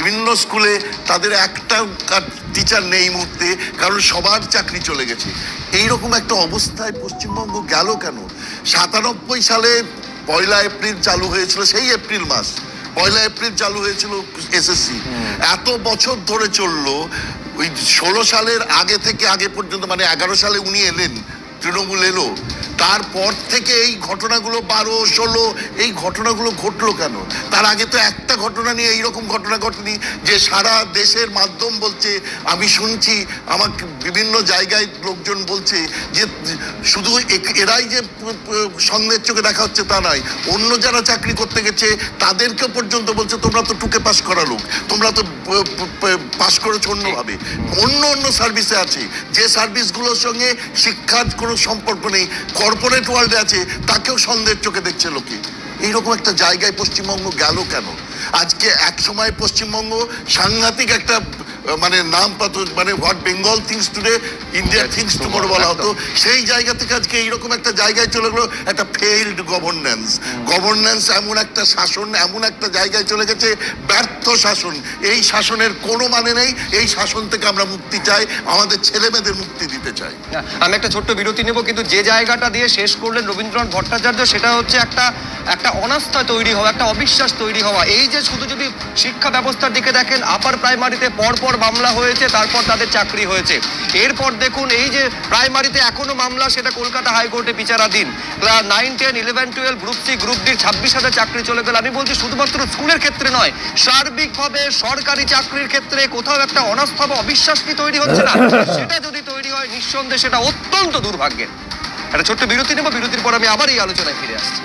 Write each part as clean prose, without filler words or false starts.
বিভিন্ন স্কুলে তাদের একটা টিচার নেই মুহূর্তে, কারণ সবার চাকরি চলে গেছে। এইরকম একটা অবস্থায় পশ্চিমবঙ্গ গেল কেন? 97 সালে 1 এপ্রিল চালু হয়েছিল, সেই এপ্রিল মাস 1 এপ্রিল চালু হয়েছিল এসএসসি। এত বছর ধরে চললো। ওই 16 সালের আগে থেকে আগে পর্যন্ত, মানে 11 সালে উনি এলেন, তৃণমূল এলো, তারপর থেকে এই ঘটনাগুলো 12, 16 এই ঘটনাগুলো ঘটলো কেন? তার আগে তো একটা ঘটনা নিয়ে এইরকম ঘটনা ঘটেনি যে সারা দেশের মাধ্যম বলছে, আমি শুনছি, আমাকে বিভিন্ন জায়গায় লোকজন বলছে যে শুধু এরাই যে সন্দেহের চোখে দেখা হচ্ছে তা নয়, অন্য যারা চাকরি করতে গেছে তাদেরকে পর্যন্ত বলছে তোমরা তো টুকে পাস করা লোক, তোমরা তো পাস করেছো অন্যভাবে, অন্য সার্ভিসে আছে, যে সার্ভিসগুলোর সঙ্গে শিক্ষার কোনো সম্পর্ক নেই, কর্পোরেট ওয়ার্ল্ডে আছে, তাকেও সন্দেহের চোখে দেখছে লোকে। এইরকম একটা জায়গায় পশ্চিমবঙ্গ গেল কেন? আজকে এক সময় পশ্চিমবঙ্গ সাংঘাতিক একটা মানে নাম পাতো, মানে what Bengal things today India things tomorrow বলা হতো, সেই জায়গা থেকে আজকে এইরকম একটা জায়গায় চলে গেলো একটা ফেইল্ড গভর্নেন্স, এমন একটা শাসন, এমন একটা জায়গায় চলে গেছে, ব্যর্থ শাসন। এই শাসনের কোনো মানে নেই। এই শাসন থেকে আমরা মুক্তি চাই, আমাদের ছেলে মেয়েদের মুক্তি দিতে চাই। আমি একটা ছোট্ট বিরতি নেব, কিন্তু যে জায়গাটা দিয়ে শেষ করলেন রবীন্দ্রনাথ ভট্টাচার্য, সেটা হচ্ছে একটা অনাস্থা তৈরি হওয়া, একটা অবিশ্বাস তৈরি হওয়া। এই যে শুধু যদি শিক্ষা ব্যবস্থার দিকে দেখেন, আপার প্রাইমারিতে পরপর মামলা হয়েছে, তারপর তাদের চাকরি হয়েছে। এরপর দেখুন এই যে প্রাইমারিতে এখনো মামলা, সেটা কলকাতা হাইকোর্টে বিচারাধীন। 9, 10, 11, 12, গ্রুপ সি, গ্রুপ ডি 26,000 চাকরি চলে গেল। আমি বলছি শুধুমাত্র স্কুলের ক্ষেত্রে নয়, সার্বিকভাবে সরকারি চাকরির ক্ষেত্রে কোথাও একটা অনাস্থা বা অবিশ্বাস কি তৈরি হচ্ছে না? সেটা যদি তৈরি হয়, নিঃসন্দেহে সেটা অত্যন্ত দুর্ভাগ্যের। একটা ছোট্ট বিরতি নেব, বিরতির পর আমি আবার এই আলোচনায় ফিরে আসছি।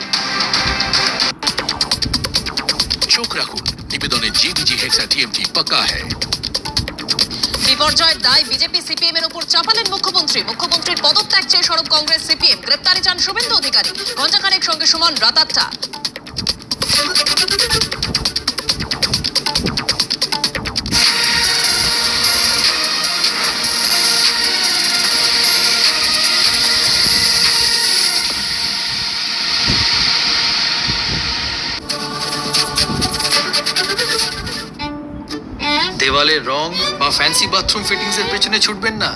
চোখ রাখুন নিবেদনে, জিবিজি হেক্সা টিএমটি পাক্কা হ্যায়। বিপর্যয়ের দায় বিজেপি সিপিএম এর উপর চাপালেন মুখ্যমন্ত্রীর পদত্যাগ চেয়ে সরব কংগ্রেস সিপিএম। গ্রেপ্তারে চান শুভেন্দু অধিকারী। ঘণ্টাখানেক সঙ্গে সুমন, রাত 8টা। দেওয়ালের রং বা ফ্যান্সি বাথরুম ফিটিংস এর পেছনে ছুটবেন না।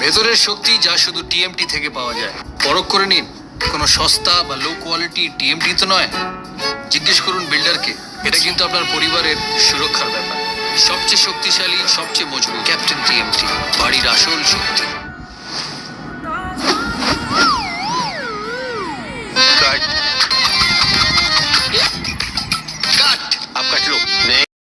ভেতরের শক্তি যা শুধু টিএমটি থেকে পাওয়া যায়। পরখ করে নিন, কোনো সস্তা বা লো কোয়ালিটি টিএমটি তো নয়। জিজ্ঞেস করুন বিল্ডারকে। এটা কিন্তু আপনার পরিবারের সুরক্ষার ব্যাপার। সবচেয়ে শক্তিশালী, সবচেয়ে মজবুত ক্যাপ্টেন টিএমটি, বাড়ির আসল শক্তি।